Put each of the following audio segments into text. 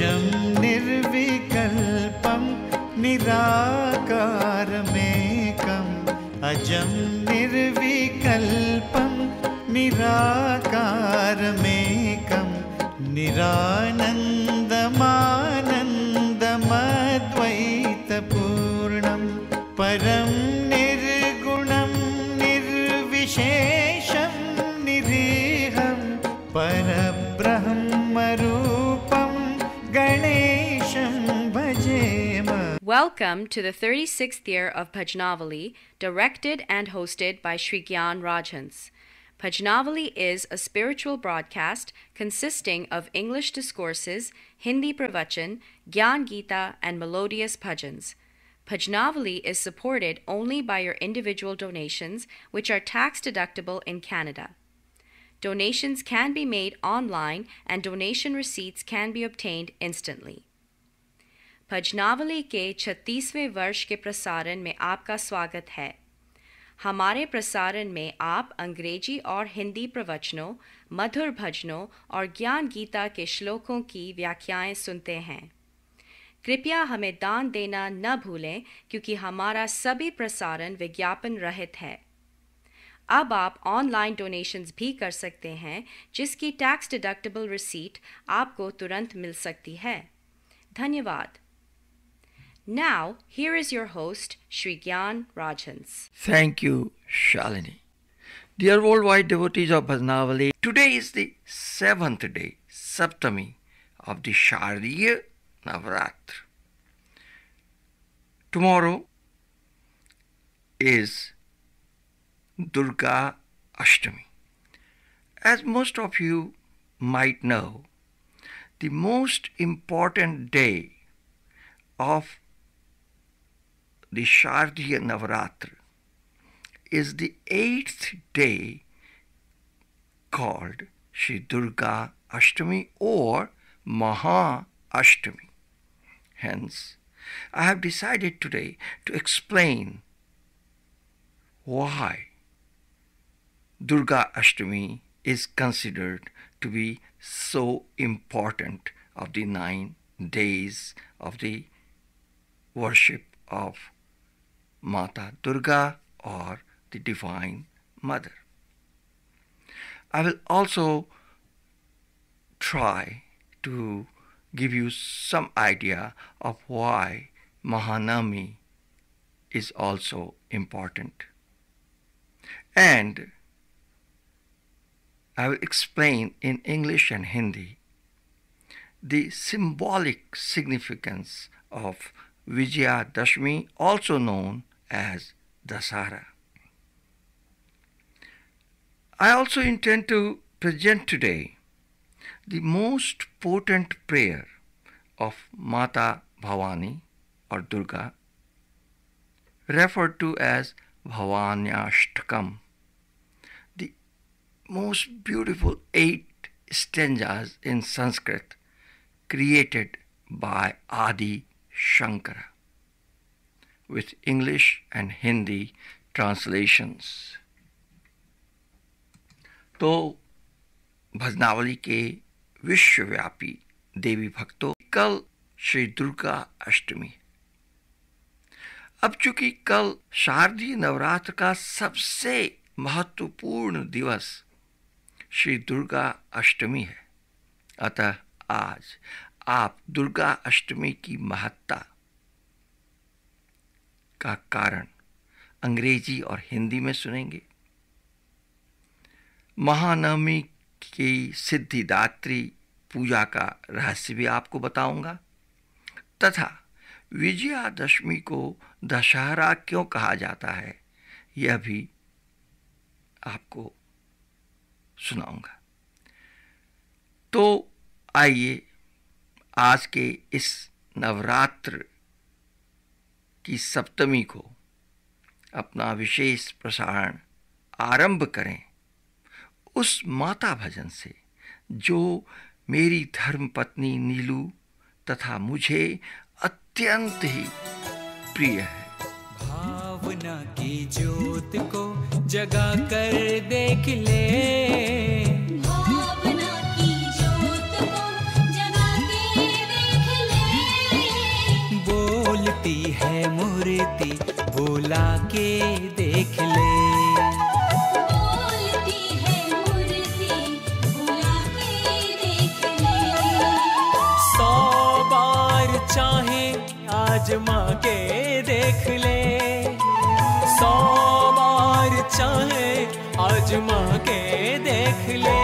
अजं निर्विकल्पं निराकारमेकम् अजं निर्विकल्पं निराकारमेकं निरानन्दमानन्दमद्वैतपूर्णं परं निर्गुणं निर्विशेषं निरीहं परब्रह्मरूपं गणेशं भजेम. Welcome to the 36th year of Bhajnavali, directed and hosted by Sri Gyan Rajhans. Bhajnavali is a spiritual broadcast consisting of English discourses, Hindi pravachan, Gyan Gita, and melodious bhajans. Bhajnavali is supported only by your individual donations, which are tax-deductible in Canada. Donations can be made online and donation receipts can be obtained instantly. भजनावली के 36वें वर्ष के प्रसारण में आपका स्वागत है. हमारे प्रसारण में आप अंग्रेजी और हिंदी प्रवचनों, मधुर भजनों और ज्ञान गीता के श्लोकों की व्याख्याएं सुनते हैं. कृपया हमें दान देना न भूलें क्योंकि हमारा सभी प्रसारण विज्ञापन रहित है. अब आप ऑनलाइन डोनेशंस भी कर सकते हैं जिसकी टैक्स डिडक्टेबल रिसीट आपको तुरंत मिल सकती है. धन्यवाद. Now, here is your host, Sri Gyan Rajhans. Thank you, Shalini. Dear worldwide devotees of Bhajnavali, today is the 7th day, Saptami, of the Shardiya Navaratri. Tomorrow is Durga Ashtami. As most of you might know, the most important day of the Shardiya Navaratri is the 8th day called Shri Durga Ashtami or Maha Ashtami. Hence, I have decided today to explain why Durga Ashtami is considered to be so important of the 9 days of the worship of Mata Durga or the Divine Mother. I will also try to give you some idea of why Mahanami is also important. And I will explain in English and Hindi the symbolic significance of Vijayadashmi, also known as Dasara. I also intend to present today the most potent prayer of Mata Bhavani or Durga, referred to as Bhavanyashtakam, the most beautiful 8 stanzas in Sanskrit created by Adi Shankara, with English and Hindi translations. तो भजनावली के विश्वव्यापी देवी भक्तों, कल श्री दुर्गा अष्टमी. अब चूंकि कल शारदीय नवरात्र का सबसे महत्वपूर्ण दिवस श्री दुर्गा अष्टमी है, अतः आज आप दुर्गा अष्टमी की महत्ता का कारण अंग्रेजी और हिंदी में सुनेंगे. महानवमी की सिद्धिदात्री पूजा का रहस्य भी आपको बताऊंगा तथा विजयादशमी को दशहरा क्यों कहा जाता है यह भी आपको सुनाऊंगा. तो आइए आज के इस नवरात्र की सप्तमी को अपना विशेष प्रसारण आरंभ करें उस माता भजन से जो मेरी धर्मपत्नी नीलू तथा मुझे अत्यंत ही प्रिय है. भावना की ज्योत को जगा कर देख ले, भावना की ज्योत को जगा के देख चाहे आजमा के देख ले, 100 बार चाहे आजमा के देख ले।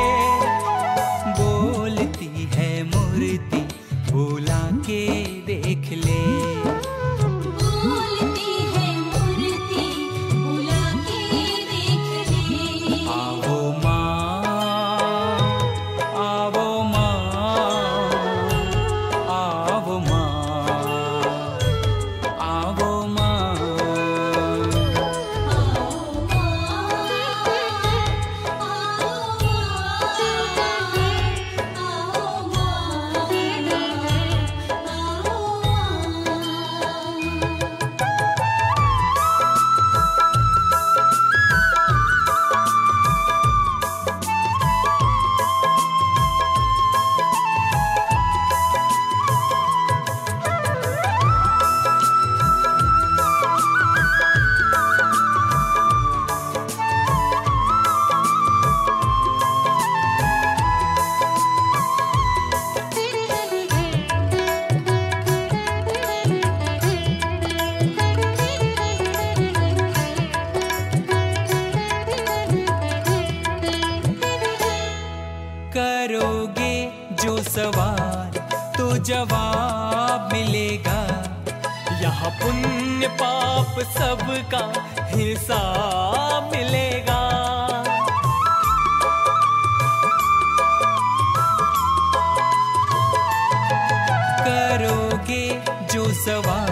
बोलती है मूर्ति बुला के देख ले, बोलती है मूर्ति बुला के देख ले। आवो माँ, आवो माँ, आवो माँ, आवो माँ। करोगे जो सवाल तो जवाब मिलेगा, यहाँ पुण्य पाप सबका हिसाब मिलेगा। करोगे जो सवाल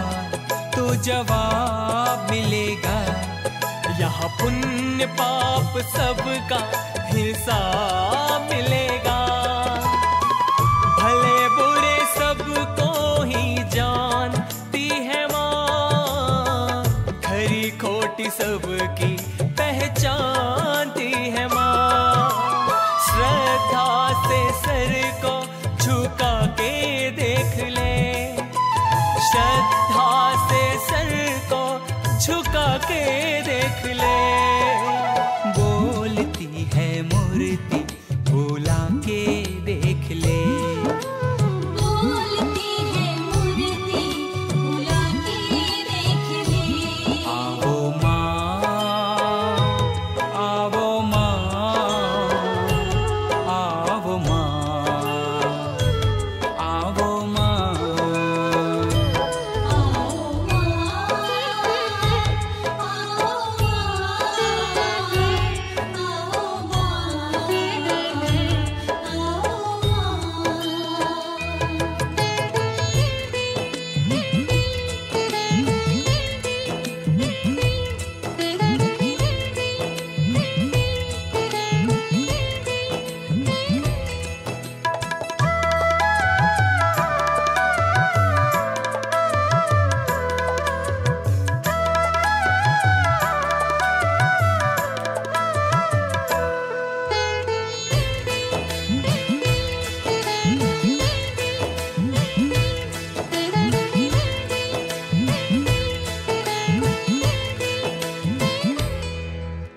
तो जवाब मिलेगा, यहाँ पुण्य पाप सबका हिसाब मिलेगा। भले बुरे सबको ही जानती है माँ, खरी खोटी सबकी पहचानती है माँ। श्रद्धा से सर को झुका के देख ले, श्रद्धा से सर को झुका के देख ले। बोलती है मूर्ति बुला के देख ले, बोलती है मूर्ति बुला के देख ले। आवो माँ, आवो माँ, आवो माँ, आवो माँ।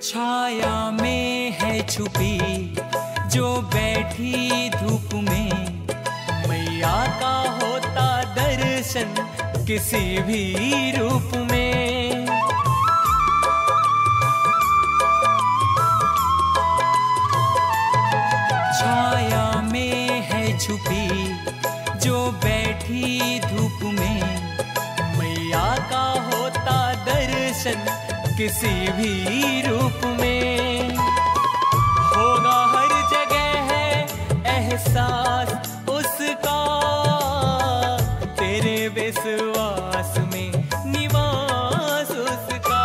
छाया में है छुपी जो बैठी धूप में, मैया का होता दर्शन किसी भी रूप में। छाया में है छुपी जो बैठी धूप में, मैया का होता दर्शन किसी भी रूप में। होगा हर जगह है एहसास उसका, तेरे विश्वास में निवास उसका।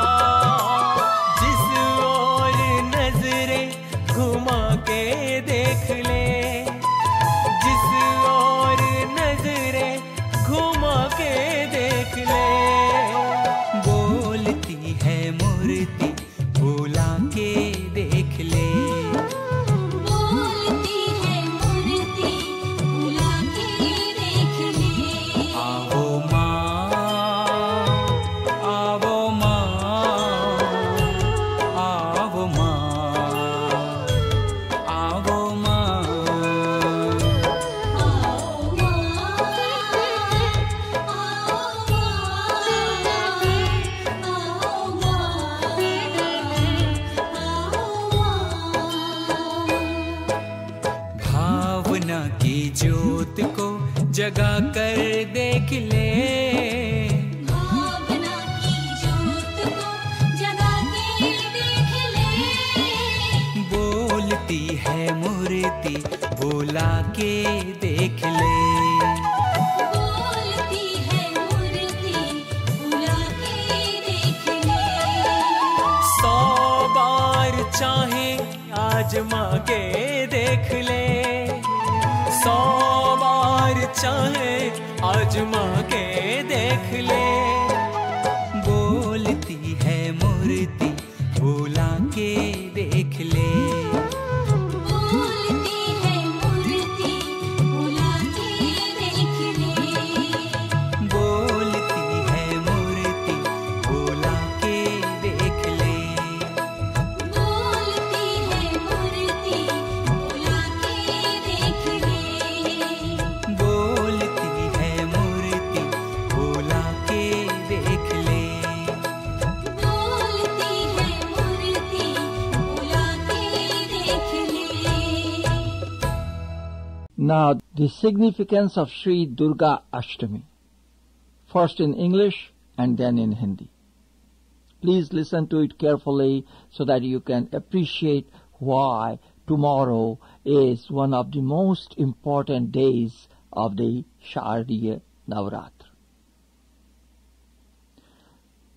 जिस ओर नजरें घुमा के देख ले, जिस ओर नजरें घुमा के देख ले। बोलती है मूर्ति बुला के देख ले, बोलती है मूर्ति बुला के देख ले। आवो माँ, जगा कर देख ले, भावना की जोत को जगा के देख ले। बोलती है मूर्ति बुला के देख ले, बोलती है मूर्ति बुला के देख ले। 100 बार चाहे आजमा के देख ले, 100 बार चाहे आजमा के देख ले। बोलती है मूर्ति बुला के देख ले, बोलती है मूर्ति बुला के देख ले। बोलती है मूर्ति बुला के देख ले, बोलती है मूर्ति बुला के देख ले। बोलती है मूर्ति बुला के देख ले। बोलती है मूर्ति बुला के देख ले। Now, the significance of Sri Durga Ashtami, first in English and then in Hindi. Please listen to it carefully so that you can appreciate why tomorrow is one of the most important days of the Shardiya Navratra.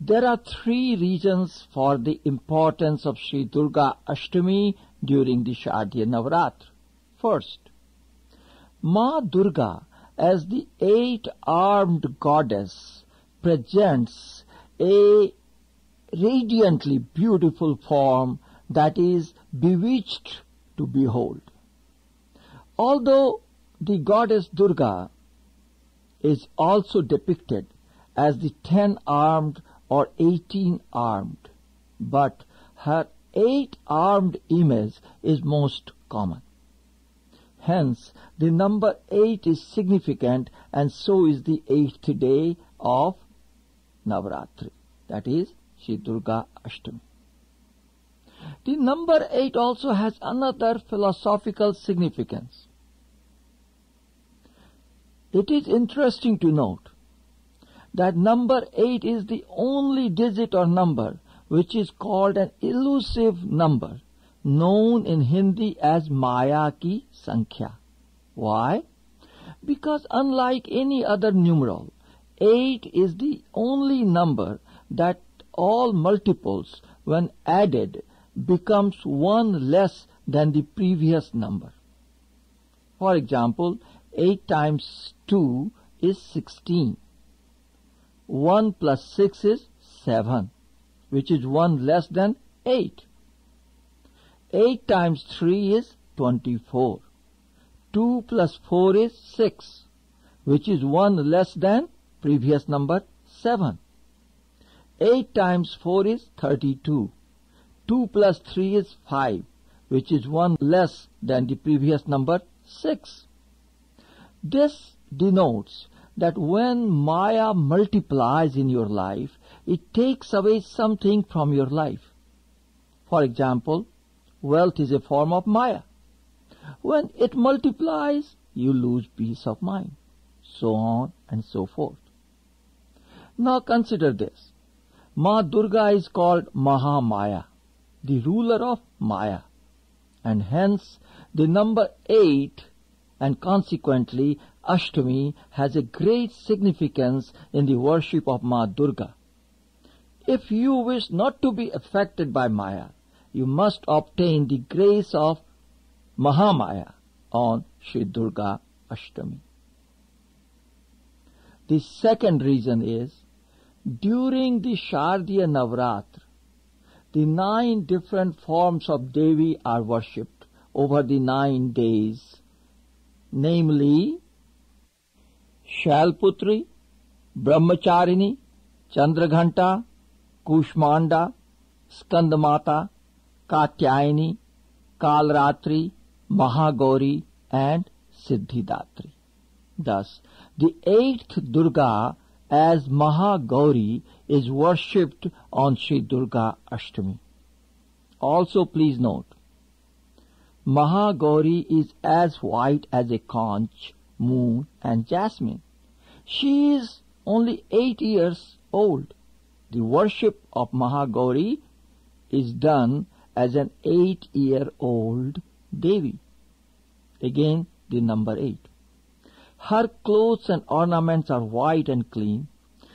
There are 3 reasons for the importance of Sri Durga Ashtami during the Shardiya Navratra. First, Ma Durga as the 8-armed goddess presents a radiantly beautiful form that is bewitched to behold. Although the goddess Durga is also depicted as the 10-armed or 18-armed, but her 8-armed image is most common. Hence, the number 8 is significant, and so is the 8th day of Navratri, that is Shri Durga Ashtami. The number 8 also has another philosophical significance. It is interesting to note that number 8 is the only digit or number which is called an elusive number, known in Hindi as Maya ki Sankhya. Why? Because unlike any other numeral, 8 is the only number that all multiples, when added, becomes 1 less than the previous number. For example, 8 times 2 is 16. 1 plus 6 is 7, which is 1 less than 8. 8 times 3 is 24. 2 plus 4 is 6, which is 1 less than previous number 7. 8 times 4 is 32. 2 plus 3 is 5, which is 1 less than the previous number 6. This denotes that when Maya multiplies in your life, it takes away something from your life. For example, wealth is a form of Maya. When it multiplies, you lose peace of mind, so on and so forth. Now consider this. Ma Durga is called Mahamaya, the ruler of Maya, and hence the number 8 and consequently Ashtami has a great significance in the worship of Ma Durga. If you wish not to be affected by Maya, you must obtain the grace of Mahamaya on Shri Durga Ashtami. The second reason is, during the Shardiya Navratra, the 9 different forms of Devi are worshipped over the 9 days, namely Shailputri, Brahmacharini, Chandraghanta, Kushmanda, Skandamata, Katyayani, Kalratri, Mahagauri and Siddhidatri. Thus, the 8th Durga as Mahagauri is worshipped on Shri Durga Ashtami. Also please note, Mahagauri is as white as a conch moon, and jasmine. She is only 8 years old. The worship of Mahagauri is done as an 8-year-old Devi. Again, the number 8. Her clothes and ornaments are white and clean.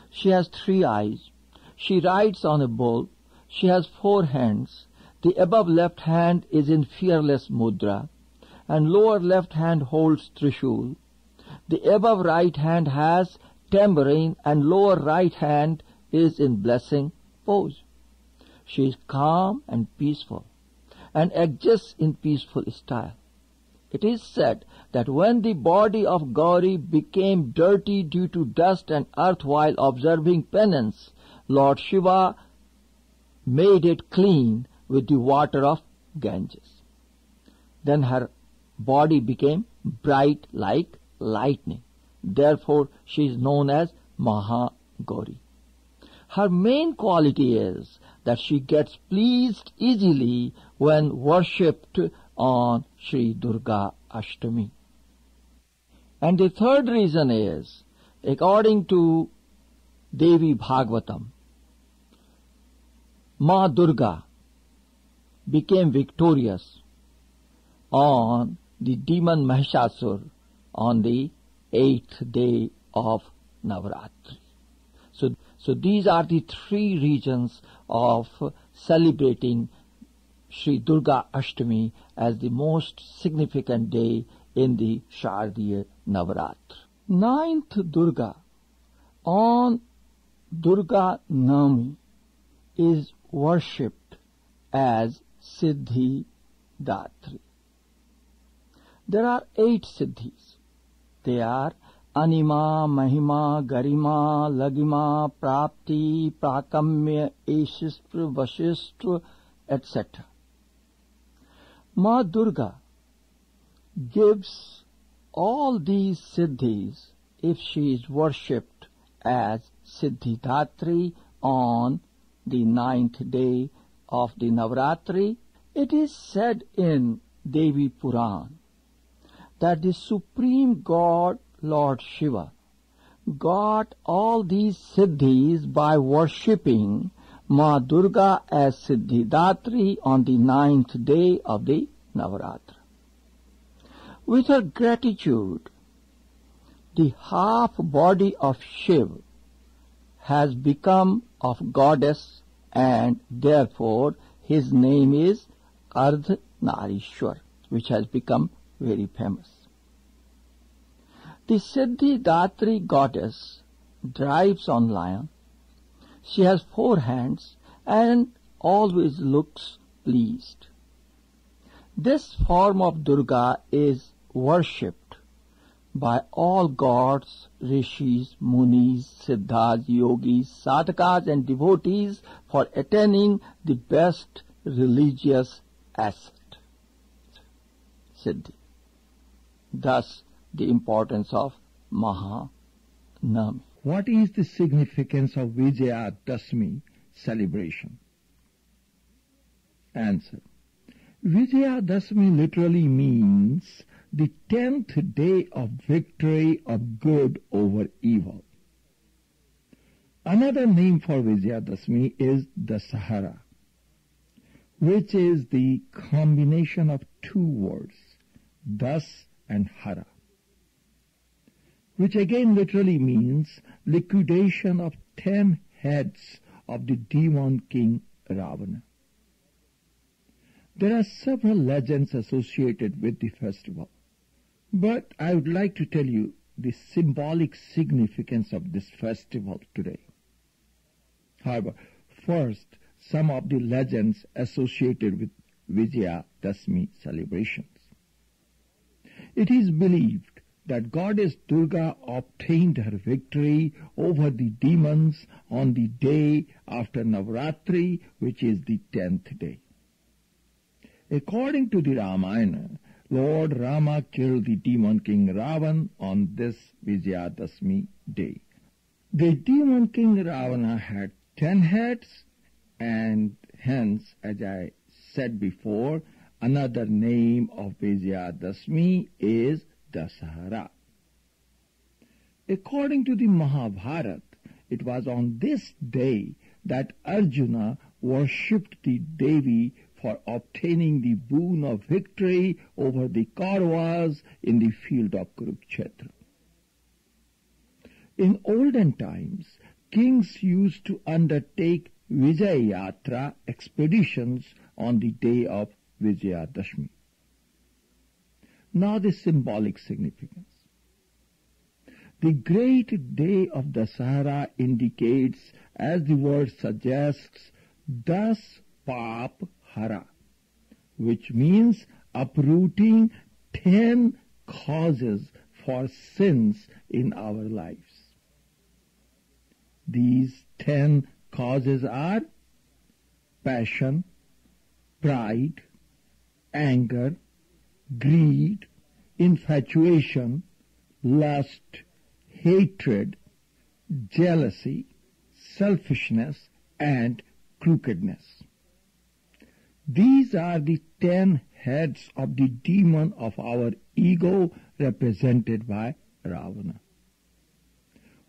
She has 3 eyes. She rides on a bull. She has 4 hands. The above left hand is in fearless mudra, and lower left hand holds Trishul. The above right hand has tambourine, and lower right hand is in blessing pose. She is calm and peaceful, and exists in peaceful style. It is said that when the body of Gauri became dirty due to dust and earth while observing penance, Lord Shiva made it clean with the water of Ganges. Then her body became bright like lightning. Therefore, she is known as Mahagauri. Her main quality is that she gets pleased easily when worshipped on Sri Durga Ashtami. And the third reason is, according to Devi Bhagavatam, Ma Durga became victorious on the demon Mahishasur on the 8th day of Navaratri. So these are the 3 reasons of celebrating Sri Durga Ashtami as the most significant day in the Shardiya Navaratri. 9th Durga on Durga Nami is worshipped as Siddhi Datri. There are 8 Siddhis. They are Anima, Mahima, Garima, Lagima, Prapti, Prakamya, Ashistva, Vashistva, etc. Ma Durga gives all these Siddhis if she is worshipped as Siddhidatri on the 9th day of the Navaratri. It is said in Devi Puran that the Supreme God, Lord Shiva, got all these Siddhis by worshipping Ma Durga as Siddhidatri on the 9th day of the Navaratri. With her gratitude, the half body of Shiva has become of goddess, and therefore his name is Ardhanarishwar, which has become very famous. The Siddhidatri goddess drives on lion. She has 4 hands and always looks pleased. This form of Durga is worshipped by all gods, rishis, munis, siddhas, yogis, sadhakas and devotees for attaining the best religious asset, Siddhi. Thus, the importance of Mahanami. What is the significance of Vijayadashmi celebration? Answer. Vijayadashmi literally means the 10th day of victory of good over evil. Another name for Vijayadashmi is Dasahara, which is the combination of 2 words, Das and Hara, which again literally means liquidation of 10 heads of the demon king Ravana. There are several legends associated with the festival, but I would like to tell you the symbolic significance of this festival today. However, first, some of the legends associated with Vijayadashmi celebrations. It is believed that goddess Durga obtained her victory over the demons on the day after Navaratri, which is the 10th day. According to the Ramayana, Lord Rama killed the demon king Ravan on this Vijayadashmi day. The demon king Ravana had 10 heads, and hence, as I said before, another name of Vijayadashmi is Dasahara. According to the Mahabharata, it was on this day that Arjuna worshipped the Devi for obtaining the boon of victory over the Kauravas in the field of Kurukshetra. In olden times, kings used to undertake Vijaya Yatra expeditions on the day of Vijayadashmi. Now the symbolic significance. The great day of Dasahara indicates, as the word suggests, Das Pap Hara, which means uprooting 10 causes for sins in our lives. These 10 causes are passion, pride, anger, greed, infatuation, lust, hatred, jealousy, selfishness, and crookedness. These are the 10 heads of the demon of our ego represented by Ravana.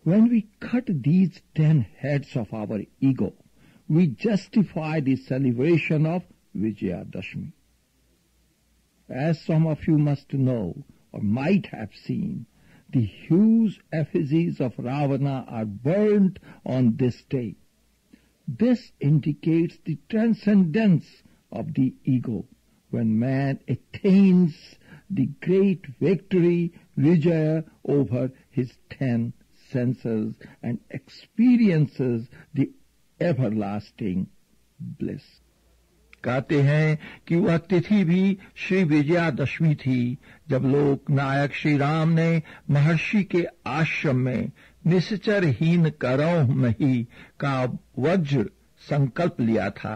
When we cut these 10 heads of our ego, we justify the celebration of Vijayadashmi. As some of you must know or might have seen, the huge effigies of Ravana are burnt on this day. This indicates the transcendence of the ego when man attains the great victory, Vijaya, over his 10 senses and experiences the everlasting bliss. कहते हैं कि वह तिथि भी श्री विजयादशमी थी जब लोक नायक श्री राम ने महर्षि के आश्रम में निश्चरहीन करोह मही का वज्र संकल्प लिया था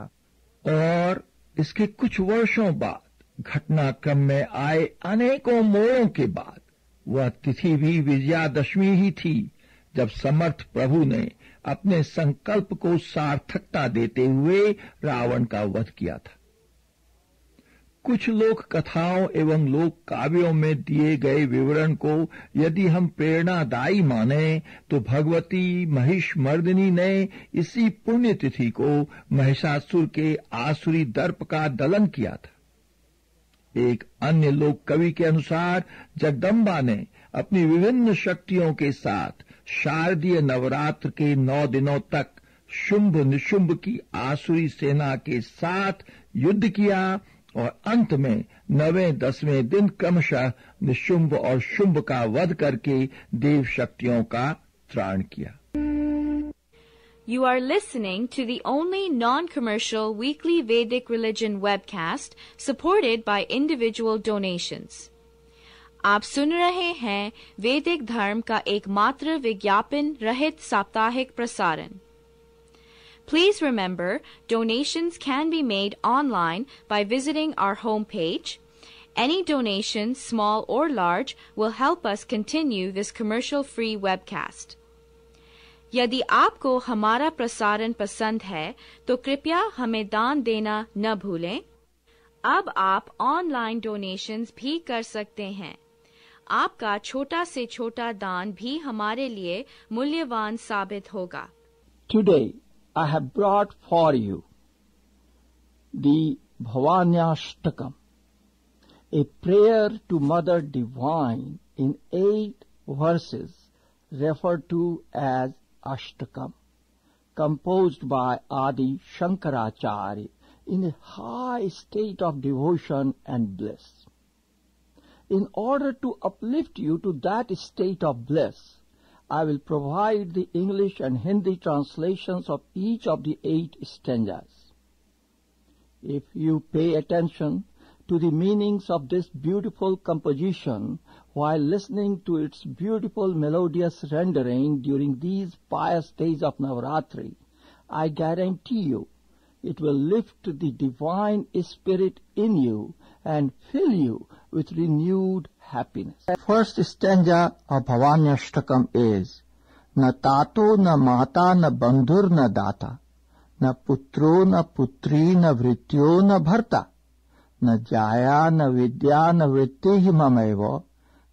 और इसके कुछ वर्षों बाद घटनाक्रम में आए अनेकों मोड़ों के बाद वह तिथि भी विजयादशमी ही थी जब समर्थ प्रभु ने अपने संकल्प को सार्थकता देते हुए रावण का वध किया था। कुछ लोक कथाओं एवं लोक काव्यों में दिए गए विवरण को यदि हम प्रेरणादायी माने तो भगवती महिषमर्दिनी ने इसी पुण्यतिथि को महिषासुर के आसुरी दर्प का दलन किया था। एक अन्य लोक कवि के अनुसार जगदम्बा ने अपनी विभिन्न शक्तियों के साथ शारदीय नवरात्र के 9 दिनों तक शुंभ निशुंभ की आसुरी सेना के साथ युद्ध किया और अंत में 9वें-10वें दिन क्रमशः निशुंभ और शुंभ का वध करके देव शक्तियों का त्राण किया। You are listening to the only non-commercial weekly Vedic religion webcast supported by individual donations. आप सुन रहे हैं वैदिक धर्म का एकमात्र विज्ञापन रहित साप्ताहिक प्रसारण। Please remember, donations can be made online by visiting our homepage. Any donation, small or large, will help us continue this commercial-free webcast. यदि आपको हमारा प्रसारण पसंद है तो कृपया हमें दान देना न भूलें। अब आप ऑनलाइन डोनेशंस भी कर सकते हैं। आपका छोटा से छोटा दान भी हमारे लिए मूल्यवान साबित होगा। Today I have brought for you the Bhavanyashtakam, a prayer to Mother Divine in 8 verses referred to as Ashtakam, composed by Adi Shankaracharya in a high state of devotion and bliss. In order to uplift you to that state of bliss, I will provide the English and Hindi translations of each of the 8 stanzas. If you pay attention to the meanings of this beautiful composition while listening to its beautiful melodious rendering during these pious days of Navaratri, I guarantee you it will lift the divine spirit in you and fill you with renewed happiness. The first stanza of Bhavanyashtakam is Na tato na mata na bandhur na data, na putro na putri na vrityo na bharta, na jaya na vidya na vritti mamevo,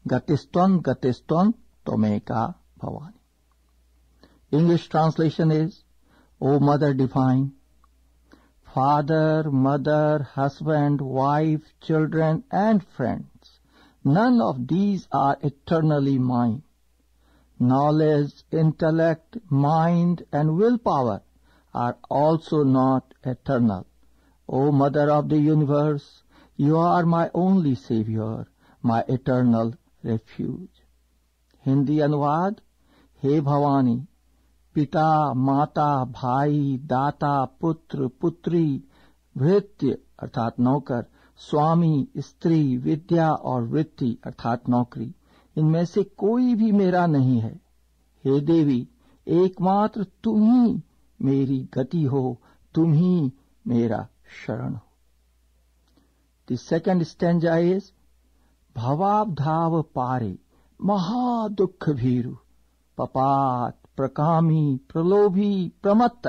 gatiston tomeka Bhavani. English translation is, O Mother Divine, father, mother, husband, wife, children, and friends, none of these are eternally mine. Knowledge, intellect, mind, and willpower are also not eternal. O Mother of the Universe, you are my only Savior, my eternal refuge. Hindi अनुवाद, हे भवानी, पिता, माता, भाई, दाता, पुत्र, पुत्री, भृत्य अर्थात नौकर, स्वामी, स्त्री, विद्या और वृत्ति अर्थात नौकरी, इनमें से कोई भी मेरा नहीं है. हे देवी, एकमात्र तुम ही मेरी गति हो, तुम ही मेरा शरण हो. The second stanza is, भवाब्धाव पारे महादुख भीरु, पपात प्रकामी प्रलोभी प्रमत्त,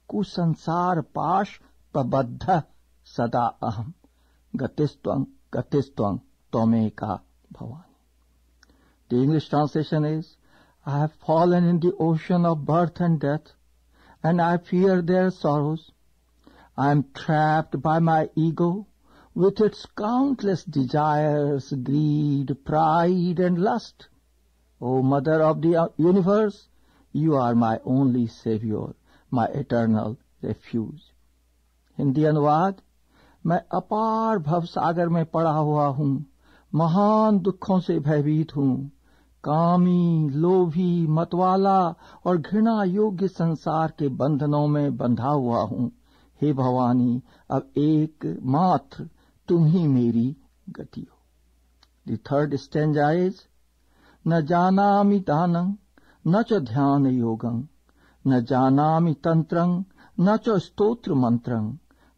कुसंसार पाश प्रबद्ध सदा अहम, गतिस्त्वं गतिस्त्वं त्वमेका Bhavani. The English translation is, I have fallen in the ocean of birth and death, and I fear their sorrows. I am trapped by my ego, with its countless desires, greed, pride, and lust. O Mother of the Universe, you are my only Savior, my eternal refuge. Hindi अनुवाद, मैं अपार भवसागर में पड़ा हुआ हूँ, महान दुखों से भयभीत हूँ, कामी, लोभी, मतवाला और घृणा योग्य संसार के बंधनों में बंधा हुआ हूँ. हे भवानी, अब एक मात्र तुम ही मेरी गति हो. The third stanza is, न जानामि दानं न च ध्यान योगं, न जानामि तंत्रं न च स्तोत्र मंत्रं,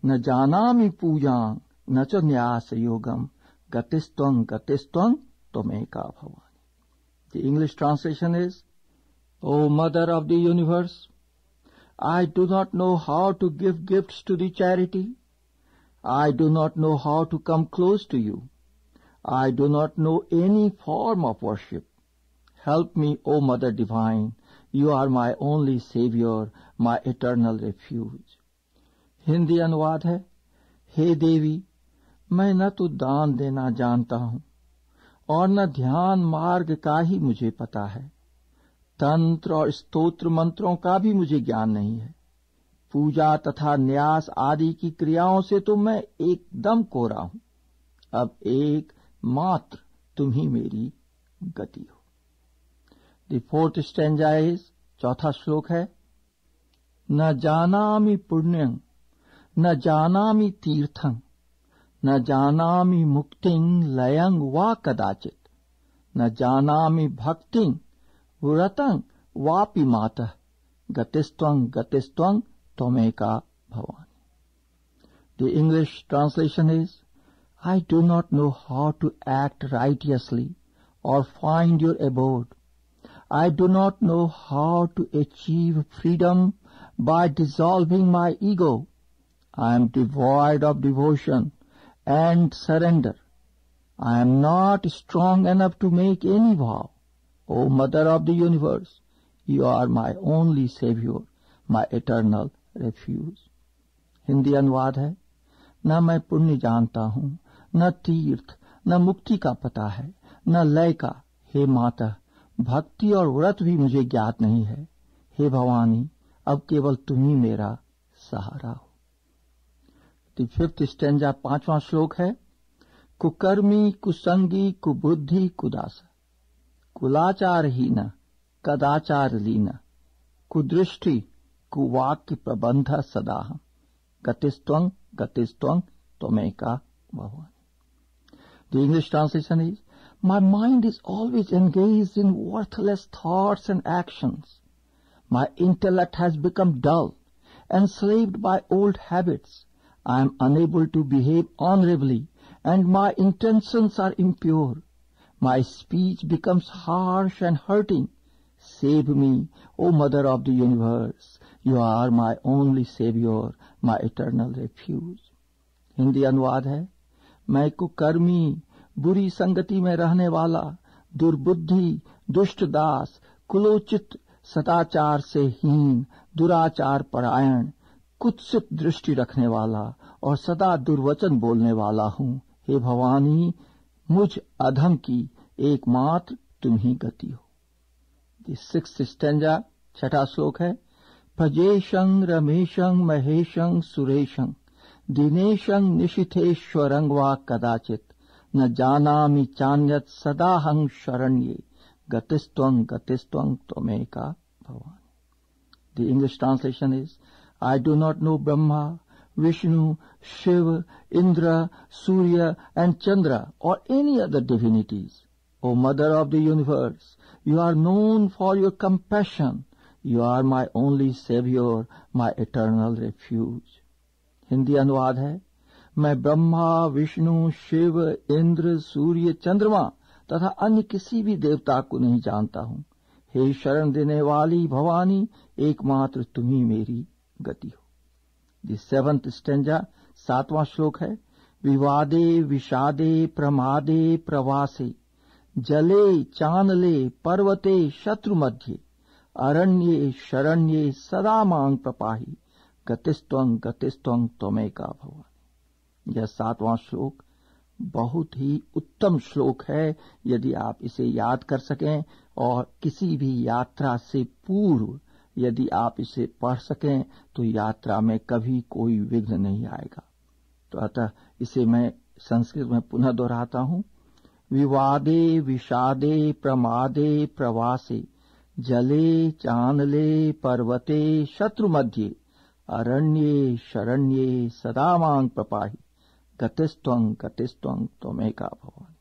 न जानामि पूजां न च न्यास योगं, गतिस्त्वं त्वमेका Bhavani. The English translation is, O Mother of the Universe, I do not know how to give gifts to the charity. I do not know how to come close to you. I do not know any form of worship. Help me, O Mother Divine. You are my only Savior, my eternal refuge. Hindi अनुवाद है, हे देवी, मैं न तो दान देना जानता हूँ और न ध्यान मार्ग का ही मुझे पता है. तंत्र और स्तोत्र मंत्रों का भी मुझे ज्ञान नहीं है. पूजा तथा न्यास आदि की क्रियाओं से तो मैं एकदम कोरा हूं. अब एक मात्र तुम ही मेरी गति हो. द फोर्थ स्टैंजा इज, चौथा श्लोक है, न जानामि पुण्यं न जानामि तीर्थं न जानामि मुक्तिं लयं वा कदाचित, न जानामि भक्तिं व्रतं वापि मातः, गतिस्त्वं त्वमेका Bhavani. The English translation is, I do not know how to act righteously or find your abode. I do not know how to achieve freedom by dissolving my ego. I am devoid of devotion and surrender. I am not strong enough to make any vow. O Mother of the Universe, you are my only Savior, my eternal refuge. Hindi अनुवाद है, न मैं पुण्य जानता हूँ, न तीर्थ, न मुक्ति का पता है, न लय का. हे माता, भक्ति और व्रत भी मुझे ज्ञात नहीं है. हे भवानी, अब केवल तुम ही मेरा सहारा हो. द फिफ्थ स्टैंजा, पांचवां श्लोक है, कुकर्मी कुसंगी कुबुद्धि कुदास, कुलाचारहीन कदाचार लीन, कुदृष्टि कुवाक्य प्रबंध सदाहम, गतिस्त्वं त्वमेका Bhavani. The English translation is, my mind is always engaged in worthless thoughts and actions. My intellect has become dull, enslaved by old habits. I am unable to behave honorably, and my intentions are impure. My speech becomes harsh and hurting. Save me, O Mother of the Universe. You are my only Savior, my eternal refuge. Hindi अनुवाद है, मैं कुकर्मी, बुरी संगति में रहने वाला, दुर्बुद्धि, दुष्ट दास, कुलोचित, सदाचार से हीन, दुराचार परायण, कुत्सित दृष्टि रखने वाला और सदा दुर्वचन बोलने वाला हूँ। हे भवानी, मुझ अधम की एकमात्र तुम ही गति हो। द 6th स्टैंजा, 6ठा श्लोक है। भजेशं रमेशं महेशं सुरेशं दिनेशं निशिथेश्वरं वा कदाचित न जानामि चान्यत् सदाहं शरण्ये गतिस्त्वं त्वमेका Bhavani. The English translation is, I do not know Brahma, Vishnu, Shiva, Indra, Surya and Chandra or any other divinities. O Mother of the Universe, you are known for your compassion. You are my only Savior, my eternal refuge. Hindi अनुवाद है, मैं ब्रह्मा, विष्णु, शिव, इंद्र, सूर्य, चंद्रमा तथा अन्य किसी भी देवता को नहीं जानता हूँ। हे शरण देने वाली भवानी, एकमात्र तुम ही मेरी गति हो। द 7th स्टैंजा, 7वां श्लोक है। विवादे विषादे प्रमादे प्रवासे जले चानले पर्वते शत्रु मध्य अरण्ये शरण्ये सदा मांग प्रपाही गतिस्त्वं त्वमेका भवानी। यह 7वां श्लोक बहुत ही उत्तम श्लोक है। यदि आप इसे याद कर सकें और किसी भी यात्रा से पूर्व यदि आप इसे पढ़ सकें तो यात्रा में कभी कोई विघ्न नहीं आएगा। तो अतः इसे मैं संस्कृत में पुनः दोहराता हूं। विवादे विषादे प्रमादे प्रवासे जले चानले पर्वते शत्रु मध्य अरण्ये शरण्ये सदा मांग प्रपाही गतिस्त्वं त्वमेका Bhavani.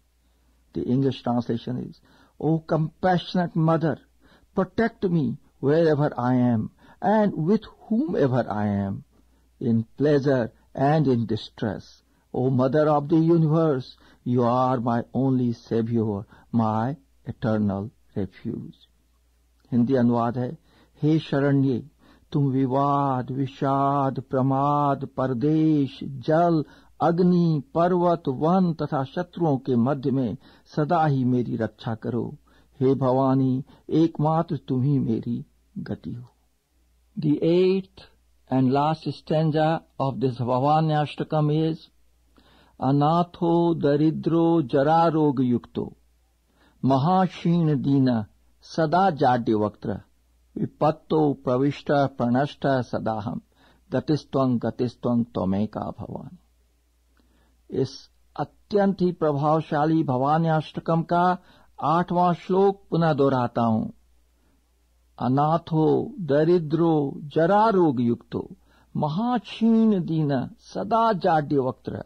The English translation is, O compassionate mother, protect me wherever I am and with whomever I am, in pleasure and in distress. O Mother of the Universe, you are my only Savior, my eternal refuge. Hindi अनुवाद है, हे शरण्ये, तुम विवाद, विषाद, प्रमाद, परदेश, जल, अग्नि, पर्वत, वन तथा शत्रुओं के मध्य में सदा ही मेरी रक्षा करो। हे भवानी, एकमात्र तुम ही मेरी गति हो। The 8th and last stanza of this Bhavanyashtakam is, अनाथो दरिद्रो जरा रोग युक्तो महाक्षीण दीन सदा जाड्य वक्त्र विपत्तो प्रविष्ट प्रणष्ट सदाहम गतिस्त्वं त्वमेका भवानी। इस अत्यंत ही प्रभावशाली भवान्याष्टकम का 8वां श्लोक पुनः दोहराता हूं। अनाथो दरिद्रो जरा रोग युक्तो महाक्षीण दीन सदा जाड्य वक्त्र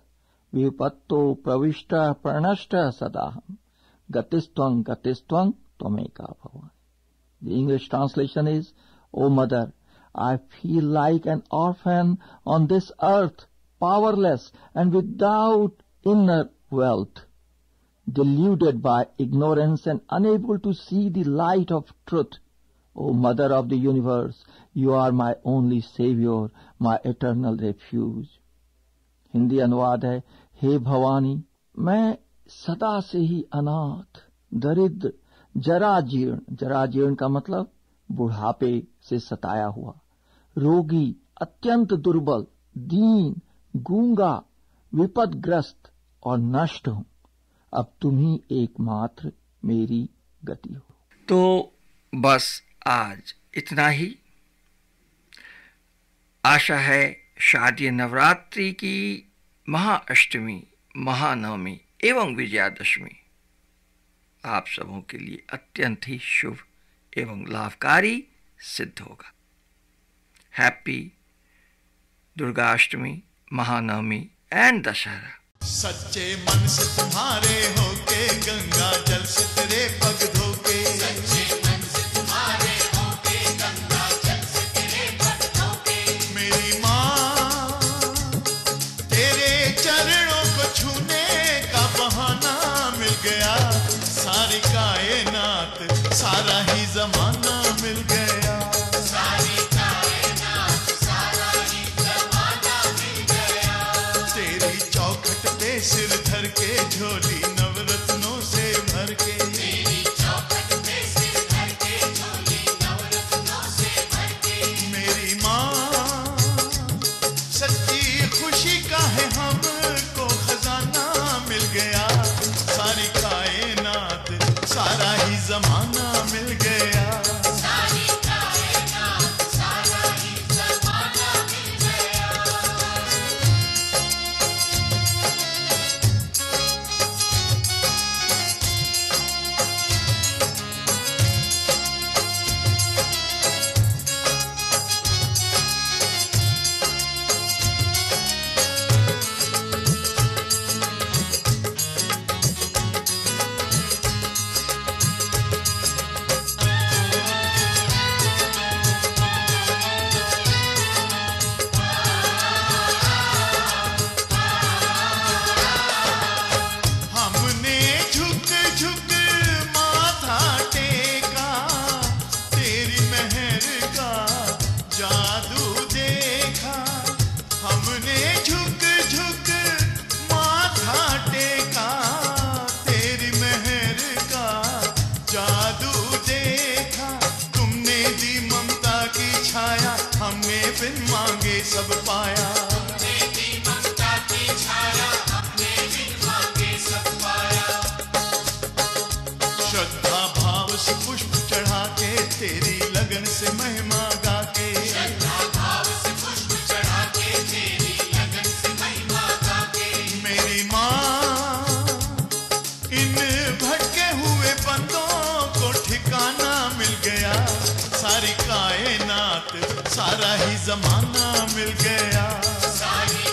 विपत्तो प्रविष्ट प्रणष्ट सदाहम गतिस्त्वं त्वमेका Bhavani. The English translation is, O Mother, I feel like an orphan on this earth, powerless and without inner wealth, deluded by ignorance and unable to see the light of truth. O Mother of the Universe, you are my only Savior, my eternal refuge. Hindi अनुवाद है, हे भवानी, मैं सदा से ही अनाथ, दरिद्र, जराजीर्ण का मतलब बुढ़ापे से सताया हुआ, रोगी, अत्यंत दुर्बल, दीन, गूंगा, विपदग्रस्त और नष्ट हूं। अब तुम ही एकमात्र मेरी गति हो। तो बस आज इतना ही। आशा है शारदीय नवरात्रि की महाअष्टमी, महानवमी एवं विजयादशमी आप सबों के लिए अत्यंत ही शुभ एवं लाभकारी सिद्ध होगा। Happy Durgashtami, Mahanavami and Dussehra. सच्चे मन से तुम्हारे होके गंगा जल से तेरे पग धोके, सच्चे मन से तुम्हारे होके गंगा जल से तेरे पग धोके, मेरी माँ तेरे चरणों को छूने का बहाना मिल गया, सारी कायनात सारा ही जमाना मिल गया, सारी कायनात सारा ही जमाना मिल गया, तेरी चौखट पे सिर धर के झोली नवरत्नों से भर के, तेरी चौखट पे सिर धर के झोली सब पाया, श्रद्धा भाव से पुष्प चढ़ा के, तेरी लगन से महिमा गा के, मेरी माँ इन भटके हुए बंदों को ठिकाना मिल गया, सारी कायनात सारा ही जमाना मिल गया, सारी